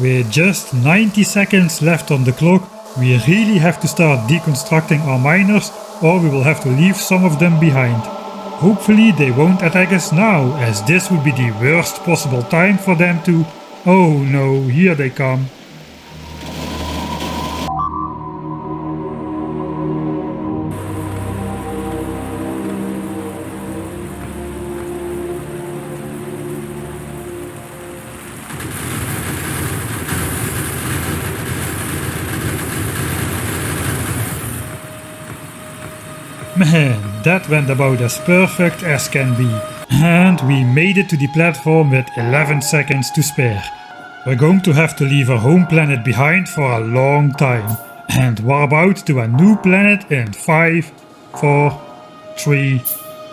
With just 90 seconds left on the clock, we really have to start deconstructing our miners, or we will have to leave some of them behind. Hopefully they won't attack us now, as this would be the worst possible time for them to... Oh no, here they come. Man, that went about as perfect as can be. And we made it to the platform with 11 seconds to spare. We're going to have to leave our home planet behind for a long time and warp out to a new planet in 5, 4, 3,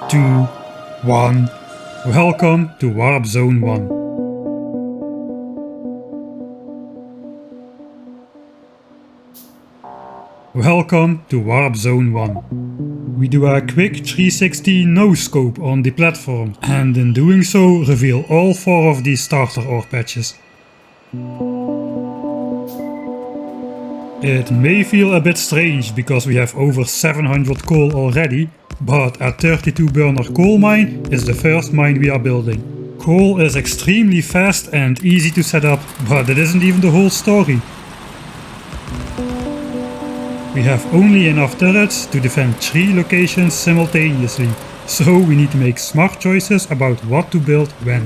2, 1. Welcome to Warpzone 1. Welcome to Warpzone 1. We do a quick 360 no-scope on the platform, and in doing so reveal all 4 of these starter ore patches. It may feel a bit strange because we have over 700 coal already, but a 32 burner coal mine is the first mine we are building. Coal is extremely fast and easy to set up, but that isn't even the whole story. We have only enough turrets to defend 3 locations simultaneously, so we need to make smart choices about what to build when.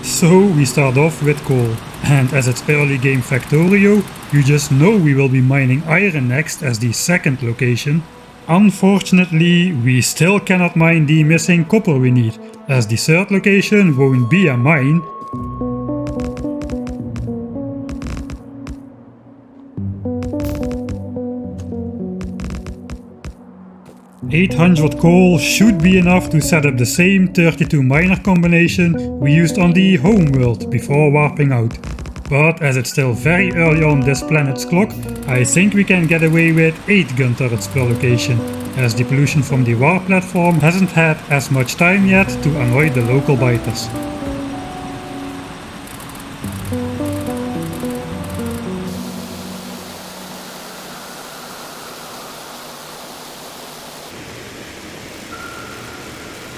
So we start off with coal, and as it's early game Factorio, you just know we will be mining iron next as the second location. Unfortunately, we still cannot mine the missing copper we need, as the third location won't be a mine. 800 coal should be enough to set up the same 32 miner combination we used on the homeworld before warping out. But as it's still very early on this planet's clock, I think we can get away with 8 gun turrets per location, as the pollution from the warp platform hasn't had as much time yet to annoy the local biters.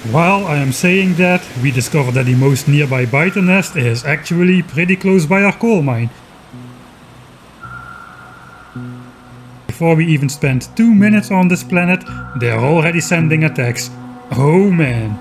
While I am saying that, we discovered that the most nearby biter nest is actually pretty close by our coal mine. Before we even spend 2 minutes on this planet, they are already sending attacks. Oh man.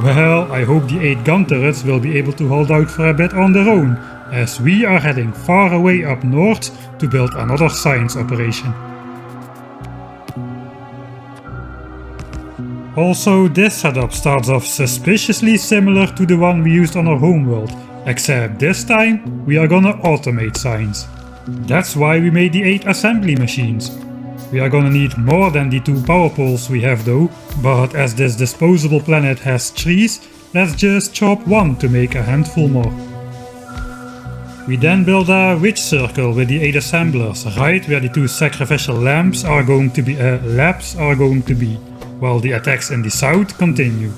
Well, I hope the 8 gun turrets will be able to hold out for a bit on their own, as we are heading far away up north to build another science operation. Also, this setup starts off suspiciously similar to the one we used on our homeworld, except this time we are gonna automate science. That's why we made the 8 assembly machines. We are gonna need more than the 2 power poles we have though, but as this disposable planet has trees, let's just chop 1 to make a handful more. We then build a witch circle with the 8 assemblers, right where the 2 sacrificial labs are going to be, while the attacks in the south continue.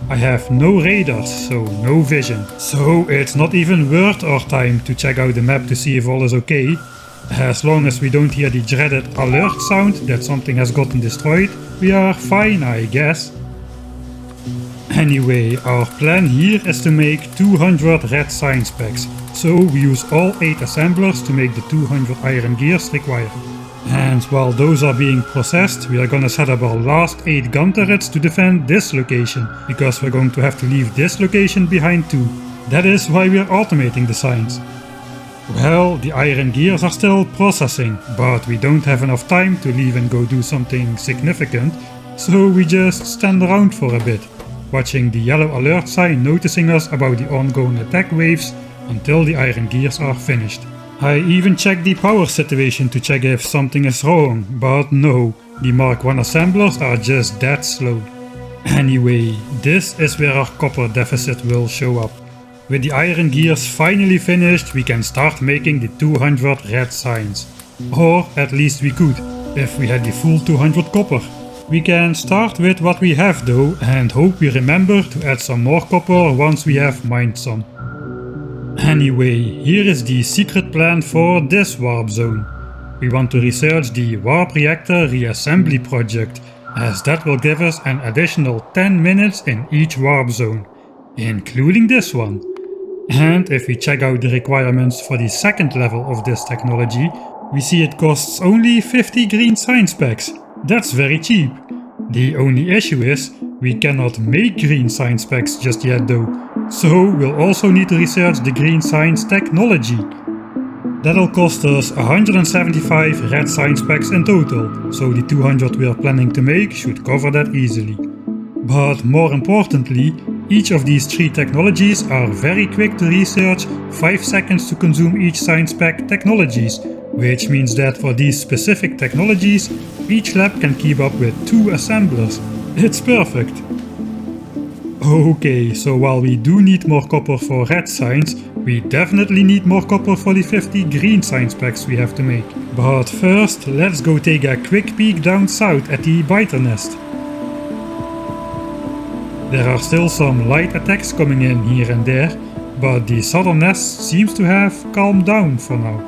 I have no radars, so no vision, so it's not even worth our time to check out the map to see if all is okay. As long as we don't hear the dreaded alert sound that something has gotten destroyed, we are fine, I guess. Anyway, our plan here is to make 200 red science packs, so we use all 8 assemblers to make the 200 iron gears required. And while those are being processed, we are gonna set up our last 8 gun turrets to defend this location, because we're going to have to leave this location behind too. That is why we are automating the science. Well, the iron gears are still processing, but we don't have enough time to leave and go do something significant, so we just stand around for a bit, watching the yellow alert sign noticing us about the ongoing attack waves until the iron gears are finished. I even checked the power situation to check if something is wrong, but no, the Mark 1 assemblers are just that slow. Anyway, this is where our copper deficit will show up. With the iron gears finally finished, we can start making the 200 red signs. Or at least we could, if we had the full 200 copper. We can start with what we have though and hope we remember to add some more copper once we have mined some. Anyway, here is the secret plan for this warp zone. We want to research the warp reactor reassembly project, as that will give us an additional 10 minutes in each warp zone, including this one. And if we check out the requirements for the second level of this technology, we see it costs only 50 green science packs. That's very cheap. The only issue is, we cannot make green science packs just yet though, so we'll also need to research the green science technology. That'll cost us 175 red science packs in total, so the 200 we are planning to make should cover that easily. But more importantly, each of these 3 technologies are very quick to research, 5 seconds to consume each science pack technologies, which means that for these specific technologies, each lab can keep up with 2 assemblers. It's perfect! Okay, so while we do need more copper for red science, we definitely need more copper for the 50 green science packs we have to make. But first, let's go take a quick peek down south at the biter nest. There are still some light attacks coming in here and there, but the southern nest seems to have calmed down for now.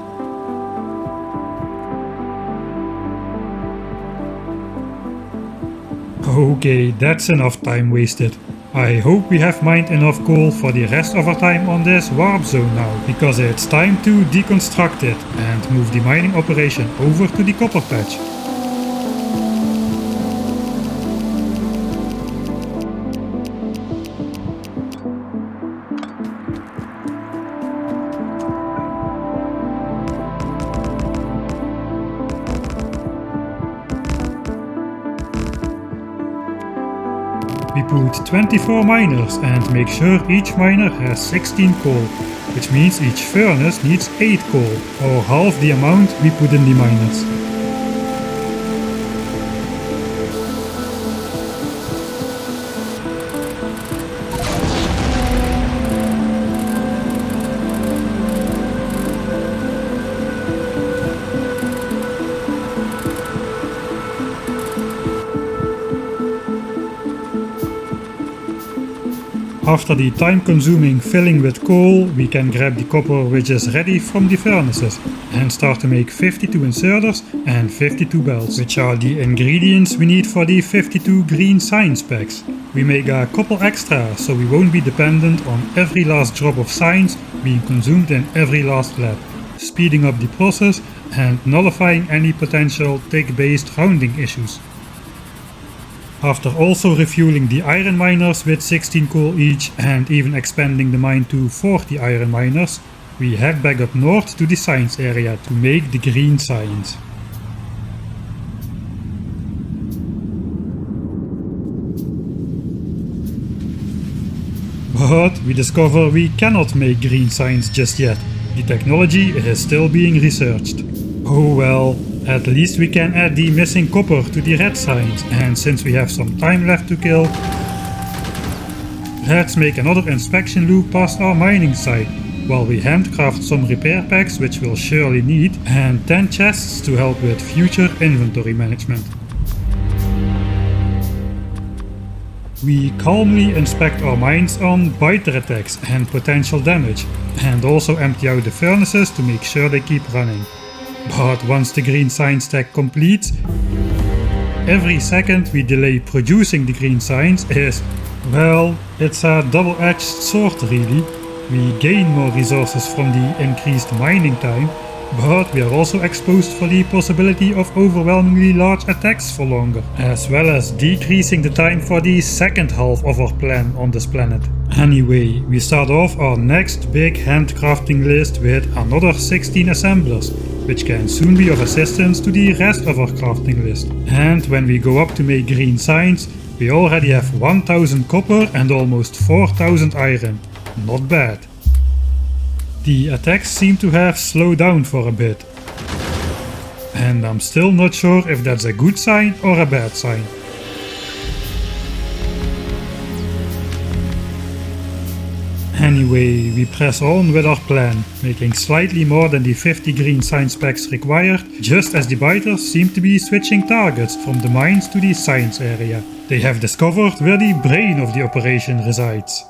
Okay, that's enough time wasted. I hope we have mined enough coal for the rest of our time on this warp zone now, because it's time to deconstruct it and move the mining operation over to the copper patch. We put 24 miners and make sure each miner has 16 coal, which means each furnace needs 8 coal, or half the amount we put in the miners. After the time-consuming filling with coal, we can grab the copper which is ready from the furnaces and start to make 52 inserters and 52 belts, which are the ingredients we need for the 52 green science packs. We make a couple extra so we won't be dependent on every last drop of science being consumed in every last lab, speeding up the process and nullifying any potential tick-based rounding issues. After also refueling the iron miners with 16 coal each and even expanding the mine to 40 iron miners, we head back up north to the science area to make the green science. But we discover we cannot make green science just yet. The technology is still being researched. Oh well. At least we can add the missing copper to the red science, and since we have some time left to kill, let's make another inspection loop past our mining site, while we handcraft some repair packs which we'll surely need, and 10 chests to help with future inventory management. We calmly inspect our mines on biter attacks and potential damage, and also empty out the furnaces to make sure they keep running. But once the green science stack completes, every second we delay producing the green science is, well, it's a double-edged sword really. We gain more resources from the increased mining time, but we are also exposed for the possibility of overwhelmingly large attacks for longer, as well as decreasing the time for the second half of our plan on this planet. Anyway, we start off our next big handcrafting list with another 16 assemblers, which can soon be of assistance to the rest of our crafting list. And when we go up to make green science, we already have 1000 copper and almost 4000 iron. Not bad. The attacks seem to have slowed down for a bit. And I'm still not sure if that's a good sign or a bad sign. Anyway, we press on with our plan, making slightly more than the 50 green science packs required, just as the biters seem to be switching targets from the mines to the science area. They have discovered where the brain of the operation resides.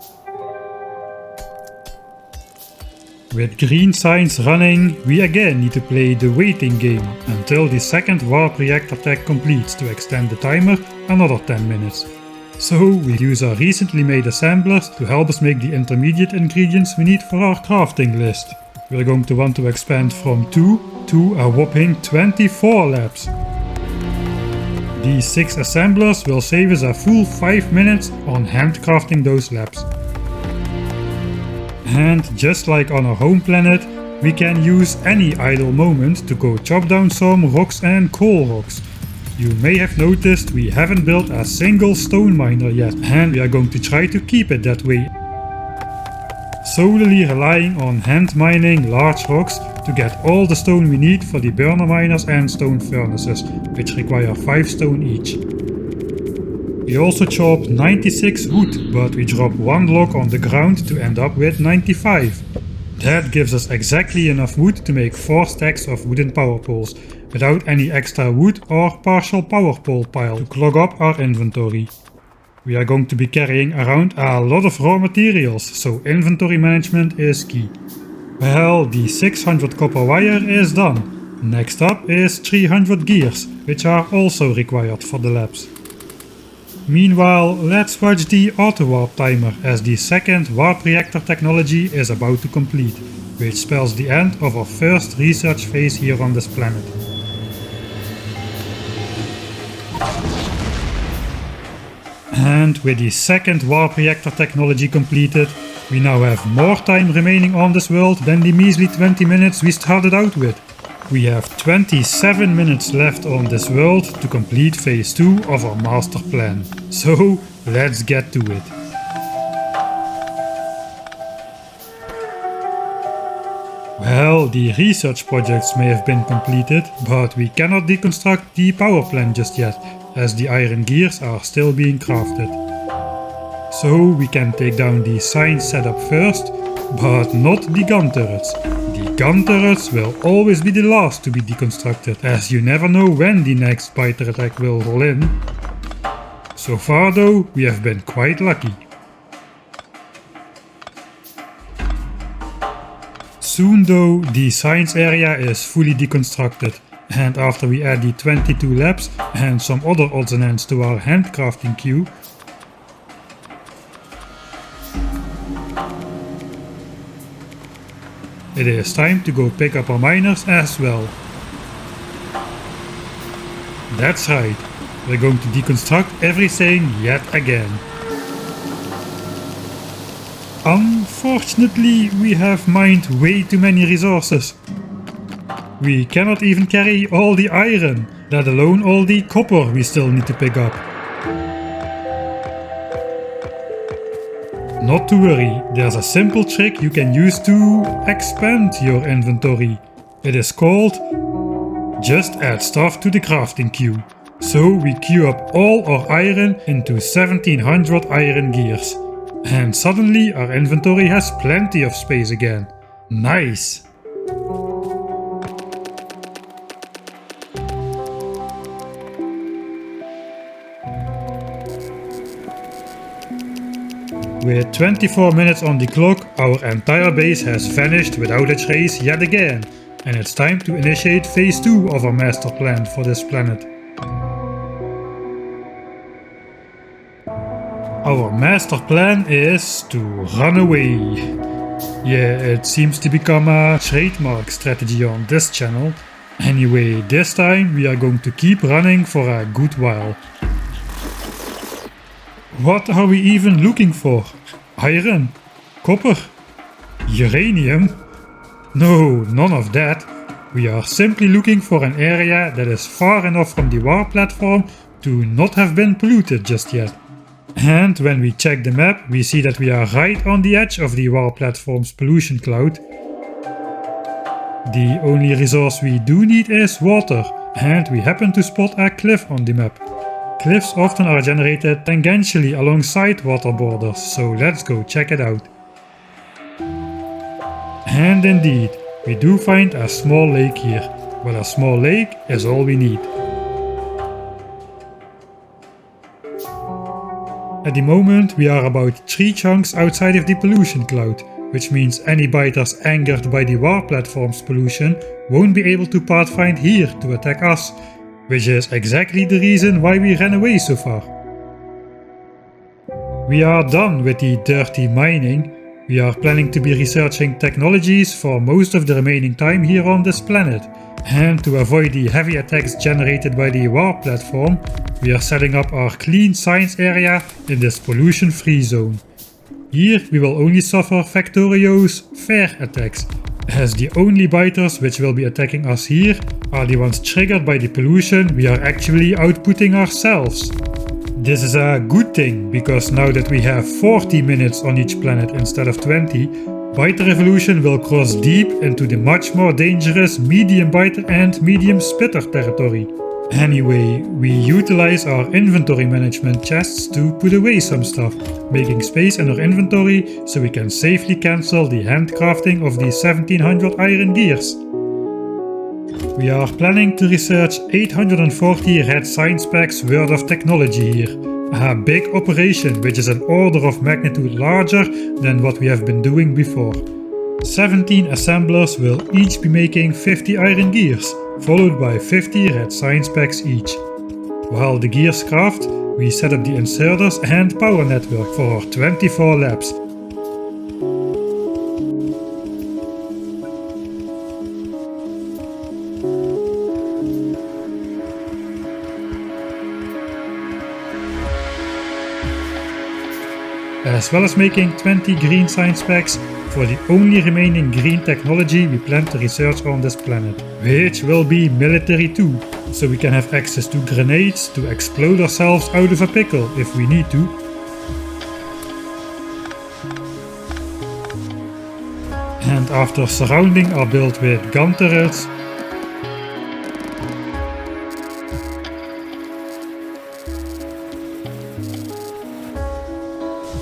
With green science running, we again need to play the waiting game until the second warp reactor tech completes to extend the timer another 10 minutes. So we use our recently made assemblers to help us make the intermediate ingredients we need for our crafting list. We're going to want to expand from 2 to a whopping 24 labs. These 6 assemblers will save us a full 5 minutes on handcrafting those labs. And just like on our home planet, we can use any idle moment to go chop down some rocks and coal rocks. You may have noticed we haven't built a single stone miner yet, and we are going to try to keep it that way. Solely relying on hand mining large rocks to get all the stone we need for the burner miners and stone furnaces, which require 5 stone each. We also chop 96 wood, but we drop 1 log on the ground to end up with 95. That gives us exactly enough wood to make 4 stacks of wooden power poles, without any extra wood or partial power pole pile to clog up our inventory. We are going to be carrying around a lot of raw materials, so inventory management is key. Well, the 600 copper wire is done. Next up is 300 gears, which are also required for the labs. Meanwhile, let's watch the auto warp timer as the second warp reactor technology is about to complete, which spells the end of our first research phase here on this planet. And with the second warp reactor technology completed, we now have more time remaining on this world than the measly 20 minutes we started out with. We have 27 minutes left on this world to complete phase 2 of our master plan. So let's get to it. Well, the research projects may have been completed, but we cannot deconstruct the power plant just yet, as the iron gears are still being crafted. So we can take down the science setup first, but not the gun turrets. The gun turrets will always be the last to be deconstructed, as you never know when the next biter attack will roll in. So far though, we have been quite lucky. Soon though, the science area is fully deconstructed, and after we add the 22 labs and some other odds and ends to our handcrafting queue, it is time to go pick up our miners as well. That's right, we're going to deconstruct everything yet again. Unfortunately, we have mined way too many resources. We cannot even carry all the iron, let alone all the copper we still need to pick up. Not to worry, there's a simple trick you can use to expand your inventory. It is called just add stuff to the crafting queue. So we queue up all our iron into 1700 iron gears. And suddenly our inventory has plenty of space again. Nice! With 24 minutes on the clock, our entire base has vanished without a trace yet again, and it's time to initiate phase 2 of our master plan for this planet. Our master plan is to run away. Yeah, it seems to become a trademark strategy on this channel. Anyway, this time we are going to keep running for a good while. What are we even looking for? Iron? Copper? Uranium? No, none of that. We are simply looking for an area that is far enough from the warp platform to not have been polluted just yet. And when we check the map, we see that we are right on the edge of the warp platform's pollution cloud. The only resource we do need is water, and we happen to spot a cliff on the map. Cliffs often are generated tangentially alongside water borders, so let's go check it out. And indeed, we do find a small lake here, but a small lake is all we need. At the moment we are about 3 chunks outside of the pollution cloud, which means any biters angered by the warp platform's pollution won't be able to pathfind here to attack us, which is exactly the reason why we ran away so far. We are done with the dirty mining. We are planning to be researching technologies for most of the remaining time here on this planet, and to avoid the heavy attacks generated by the warp platform, we are setting up our clean science area in this pollution-free zone. Here we will only suffer Warptorio's fair attacks, as the only biters which will be attacking us here are the ones triggered by the pollution we are actually outputting ourselves. This is a good thing, because now that we have 40 minutes on each planet instead of 20, biter evolution will cross deep into the much more dangerous medium biter and medium spitter territory. Anyway, we utilize our inventory management chests to put away some stuff, making space in our inventory so we can safely cancel the handcrafting of the 1700 iron gears. We are planning to research 840 red science packs worth of technology here. A big operation which is an order of magnitude larger than what we have been doing before. 17 assemblers will each be making 50 iron gears, followed by 50 red science packs each. While the gears craft, we set up the inserters and power network for our 24 labs. As well as making 20 green science packs for the only remaining green technology we plan to research on this planet, which will be military too, so we can have access to grenades to explode ourselves out of a pickle if we need to. And after surrounding our build with gun turrets,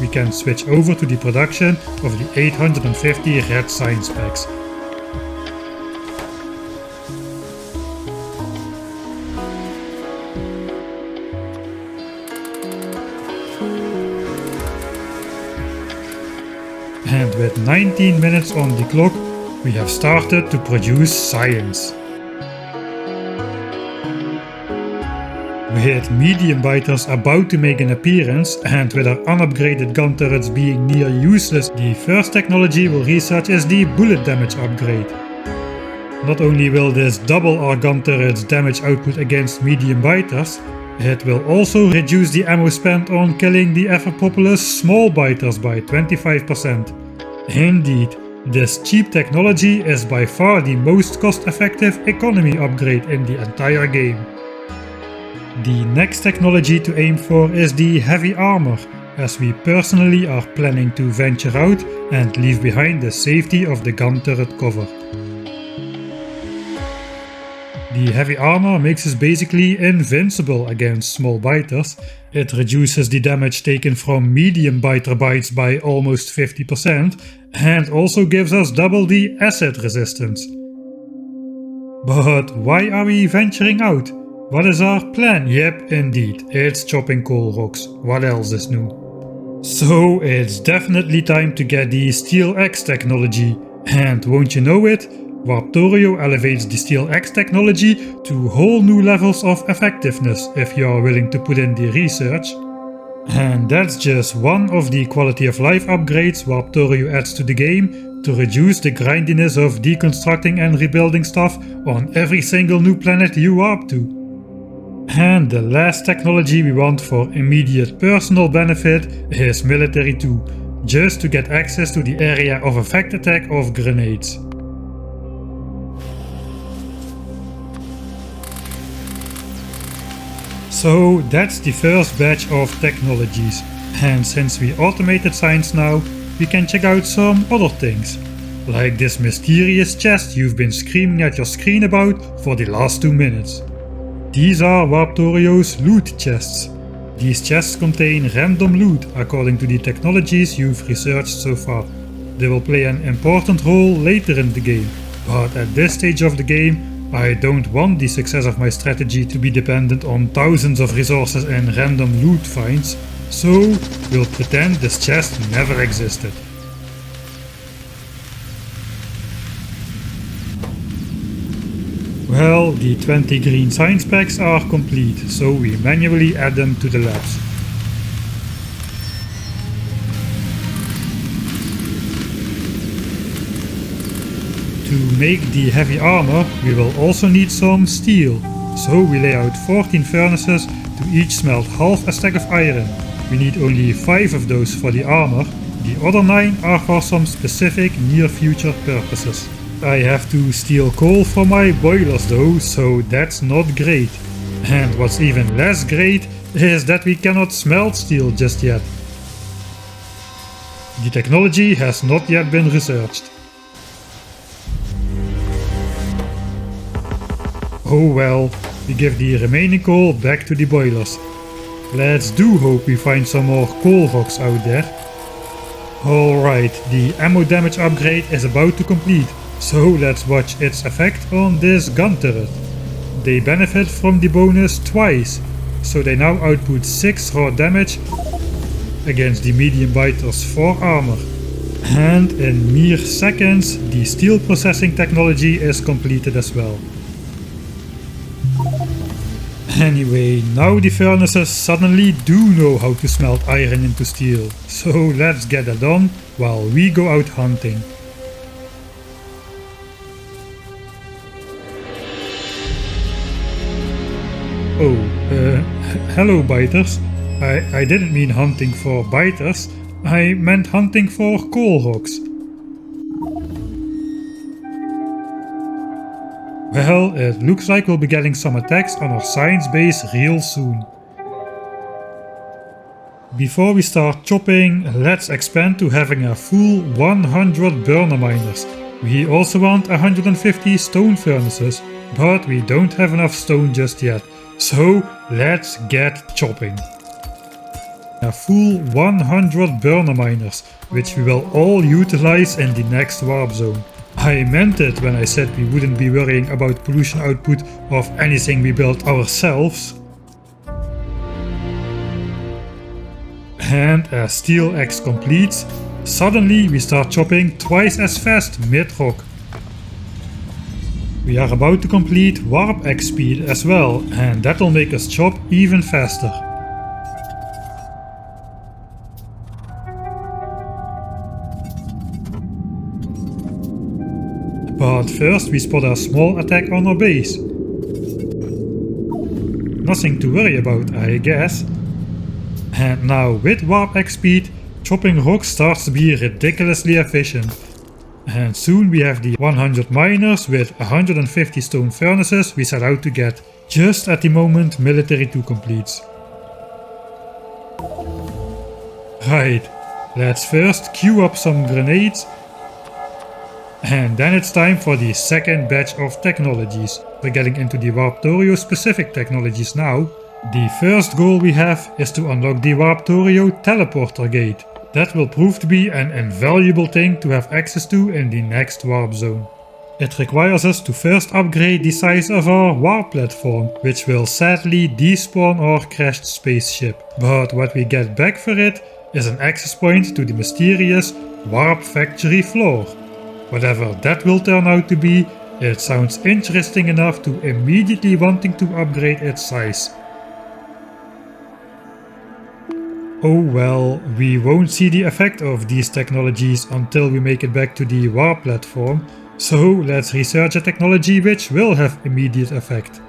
we can switch over to the production of the 850 red science packs. And with 19 minutes on the clock, we have started to produce science. With medium biters about to make an appearance, and with our unupgraded gun turrets being near useless, the first technology we'll research is the bullet damage upgrade. Not only will this double our gun turrets' damage output against medium biters, it will also reduce the ammo spent on killing the ever popular small biters by 25%. Indeed, this cheap technology is by far the most cost-effective economy upgrade in the entire game. The next technology to aim for is the heavy armor, as we personally are planning to venture out and leave behind the safety of the gun turret cover. The heavy armor makes us basically invincible against small biters. It reduces the damage taken from medium biter bites by almost 50% and also gives us double the acid resistance. But why are we venturing out? What is our plan? Yep, indeed, it's chopping coal rocks. What else is new? So it's definitely time to get the Steel X technology. And won't you know it? Warptorio elevates the Steel X technology to whole new levels of effectiveness if you are willing to put in the research. And that's just one of the quality of life upgrades Warptorio adds to the game to reduce the grindiness of deconstructing and rebuilding stuff on every single new planet you warp to. And the last technology we want for immediate personal benefit is military too, just to get access to the area of effect attack of grenades. So that's the first batch of technologies, and since we automated science now, we can check out some other things, like this mysterious chest you've been screaming at your screen about for the last 2 minutes. These are Warptorio's loot chests. These chests contain random loot according to the technologies you've researched so far. They will play an important role later in the game, but at this stage of the game I don't want the success of my strategy to be dependent on thousands of resources and random loot finds, so we'll pretend this chest never existed. Well, the 20 green science packs are complete, so we manually add them to the labs. To make the heavy armor, we will also need some steel, so we lay out 14 furnaces to each smelt half a stack of iron. We need only 5 of those for the armor, the other 9 are for some specific near future purposes. I have to steal coal for my boilers though, so that's not great. And what's even less great is that we cannot smelt steel just yet. The technology has not yet been researched. Oh well, we give the remaining coal back to the boilers. Let's do hope we find some more coal rocks out there. Alright, the ammo damage upgrade is about to complete, so let's watch its effect on this gun turret. They benefit from the bonus twice, so they now output 6 raw damage against the medium biters 4 armor. And in mere seconds, the steel processing technology is completed as well. Anyway, now the furnaces suddenly do know how to smelt iron into steel, so let's get that done while we go out hunting. Oh, hello biters. I didn't mean hunting for biters, I meant hunting for coal rocks. Well, it looks like we'll be getting some attacks on our science base real soon. Before we start chopping, let's expand to having a full 100 burner miners. We also want 150 stone furnaces, but we don't have enough stone just yet, so let's get chopping. A full 100 burner miners, which we will all utilize in the next warp zone. I meant it when I said we wouldn't be worrying about pollution output of anything we built ourselves. And as Steel Axe completes, suddenly we start chopping twice as fast mid-rock. We are about to complete Warp Axe speed as well, and that'll make us chop even faster. But first we spot a small attack on our base. Nothing to worry about, I guess. And now with Warp Axe speed, chopping rocks starts to be ridiculously efficient. And soon we have the 100 miners with 150 stone furnaces we set out to get, just at the moment Military 2 completes. Right, let's first queue up some grenades. And then it's time for the second batch of technologies. We're getting into the WARPTORIO specific technologies now. The first goal we have is to unlock the WARPTORIO teleporter gate. That will prove to be an invaluable thing to have access to in the next warp zone. It requires us to first upgrade the size of our warp platform, which will sadly despawn our crashed spaceship. But what we get back for it is an access point to the mysterious warp factory floor. Whatever that will turn out to be, it sounds interesting enough to immediately wanting to upgrade its size. Oh well, we won't see the effect of these technologies until we make it back to the warp platform, so let's research a technology which will have immediate effect.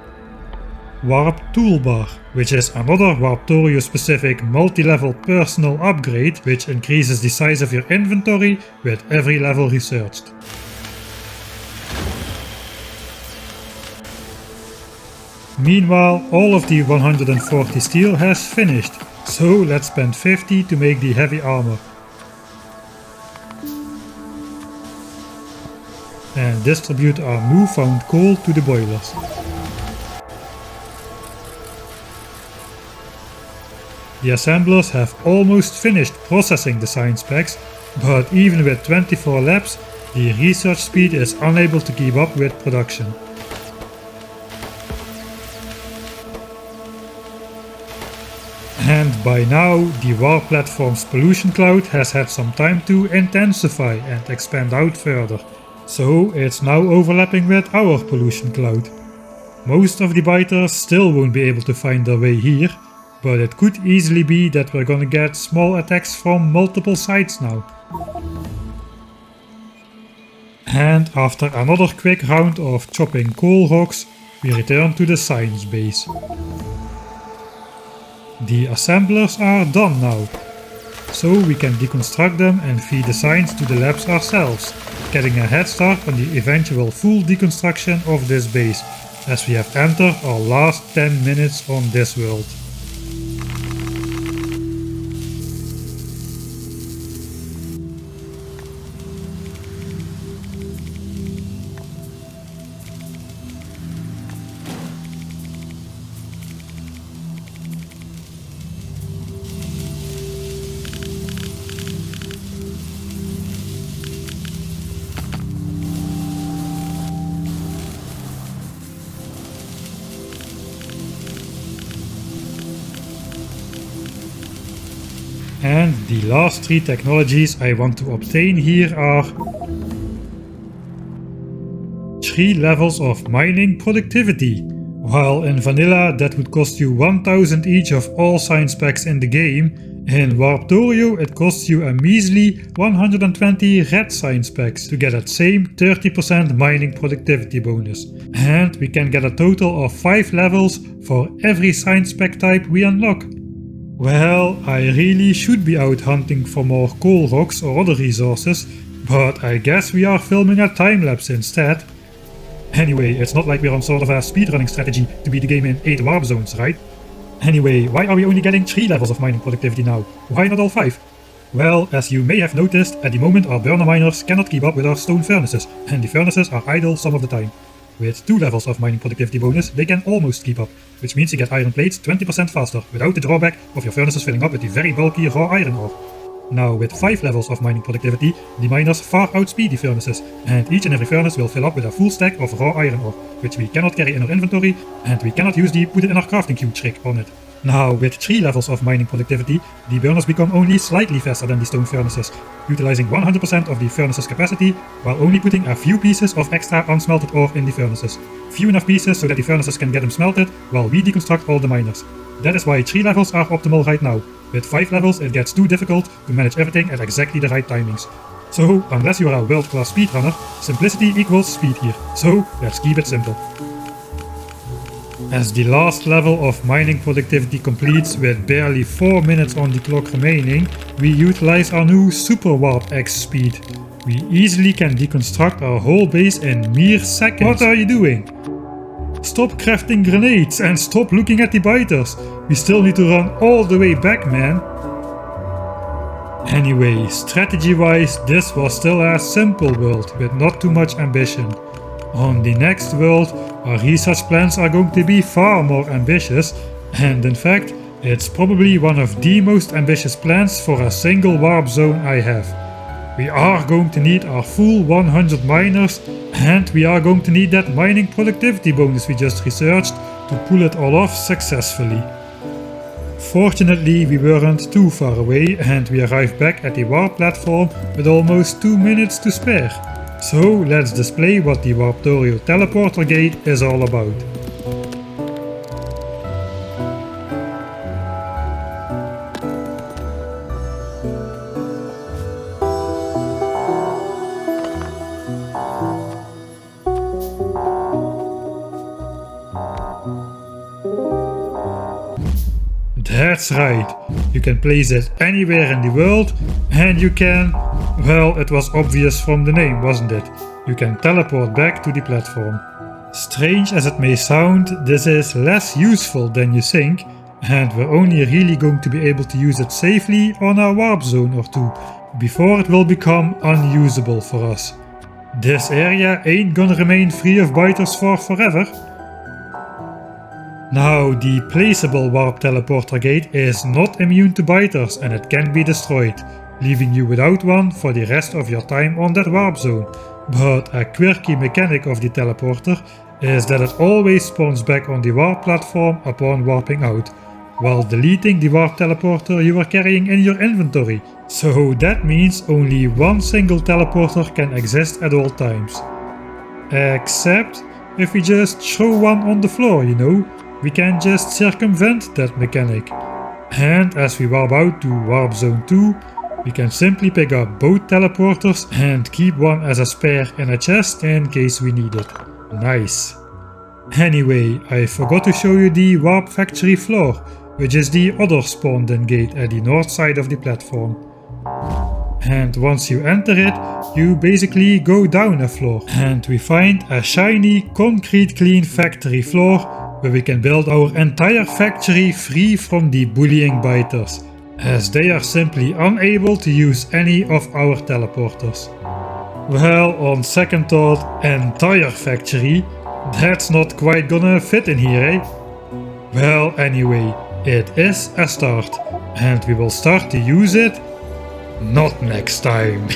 Warp Toolbar, which is another WARPTORIO specific multi-level personal upgrade which increases the size of your inventory with every level researched. Meanwhile, all of the 140 steel has finished, so let's spend 50 to make the heavy armor. And distribute our newfound coal to the boilers. The assemblers have almost finished processing the science packs, but even with 24 labs, the research speed is unable to keep up with production. And by now, the warp platform's pollution cloud has had some time to intensify and expand out further, so it's now overlapping with our pollution cloud. Most of the biters still won't be able to find their way here, but it could easily be that we're gonna get small attacks from multiple sides now. And after another quick round of chopping coal rocks, we return to the science base. The assemblers are done now, so we can deconstruct them and feed the science to the labs ourselves, getting a head start on the eventual full deconstruction of this base, as we have entered our last 10 minutes on this world. And the last 3 technologies I want to obtain here are 3 levels of mining productivity. While in vanilla that would cost you 1000 each of all science packs in the game, in Warptorio it costs you a measly 120 red science packs to get that same 30% mining productivity bonus. And we can get a total of 5 levels for every science pack type we unlock. Well, I really should be out hunting for more coal rocks or other resources, but I guess we are filming a time-lapse instead. Anyway, it's not like we're on sort of a speedrunning strategy to beat the game in 8 warp zones, right? Anyway, why are we only getting 3 levels of mining productivity now? Why not all 5? Well, as you may have noticed, at the moment our burner miners cannot keep up with our stone furnaces, and the furnaces are idle some of the time. With 2 levels of mining productivity bonus, they can almost keep up, which means you get iron plates 20% faster, without the drawback of your furnaces filling up with the very bulky raw iron ore. Now, with 5 levels of mining productivity, the miners far outspeed the furnaces, and each and every furnace will fill up with a full stack of raw iron ore, which we cannot carry in our inventory, and we cannot use the put it in our crafting cube trick on it. Now, with 3 levels of mining productivity, the burners become only slightly faster than the stone furnaces, utilizing 100% of the furnace's capacity, while only putting a few pieces of extra unsmelted ore in the furnaces. Few enough pieces so that the furnaces can get them smelted, while we deconstruct all the miners. That is why 3 levels are optimal right now. With 5 levels it gets too difficult to manage everything at exactly the right timings. So, unless you are a world-class speedrunner, simplicity equals speed here, so let's keep it simple. As the last level of mining productivity completes with barely 4 minutes on the clock remaining, we utilize our new Super Warp X speed. We easily can deconstruct our whole base in mere seconds. What are you doing? Stop crafting grenades and stop looking at the biters. We still need to run all the way back, man. Anyway, strategy-wise, this was still a simple world with not too much ambition. On the next world, our research plans are going to be far more ambitious, and in fact, it's probably one of the most ambitious plans for a single warp zone I have. We are going to need our full 100 miners, and we are going to need that mining productivity bonus we just researched to pull it all off successfully. Fortunately, we weren't too far away, and we arrived back at the warp platform with almost 2 minutes to spare. So let's display what the Warptorio teleporter gate is all about. That's right, you can place it anywhere in the world, and you can... well, it was obvious from the name, wasn't it? You can teleport back to the platform. Strange as it may sound, this is less useful than you think, and we're only really going to be able to use it safely on a warp zone or 2, before it will become unusable for us. This area ain't gonna remain free of biters for forever. Now, the placeable warp teleporter gate is not immune to biters and it can be destroyed. leaving you without one for the rest of your time on that warp zone. But a quirky mechanic of the teleporter is that it always spawns back on the warp platform upon warping out, while deleting the warp teleporter you were carrying in your inventory. So that means only one single teleporter can exist at all times. Except if we just throw one on the floor, you know, we can just circumvent that mechanic. And as we warp out to Warp Zone 2, we can simply pick up both teleporters and keep one as a spare in a chest in case we need it. Nice. Anyway, I forgot to show you the Warp Factory floor, which is the other spawn den gate at the north side of the platform. And once you enter it, you basically go down a floor and we find a shiny concrete clean factory floor where we can build our entire factory free from the bullying biters, as they are simply unable to use any of our teleporters. Well, on second thought, entire factory? That's not quite gonna fit in here, eh? Well, anyway, it is a start, and we will start to use it not next time.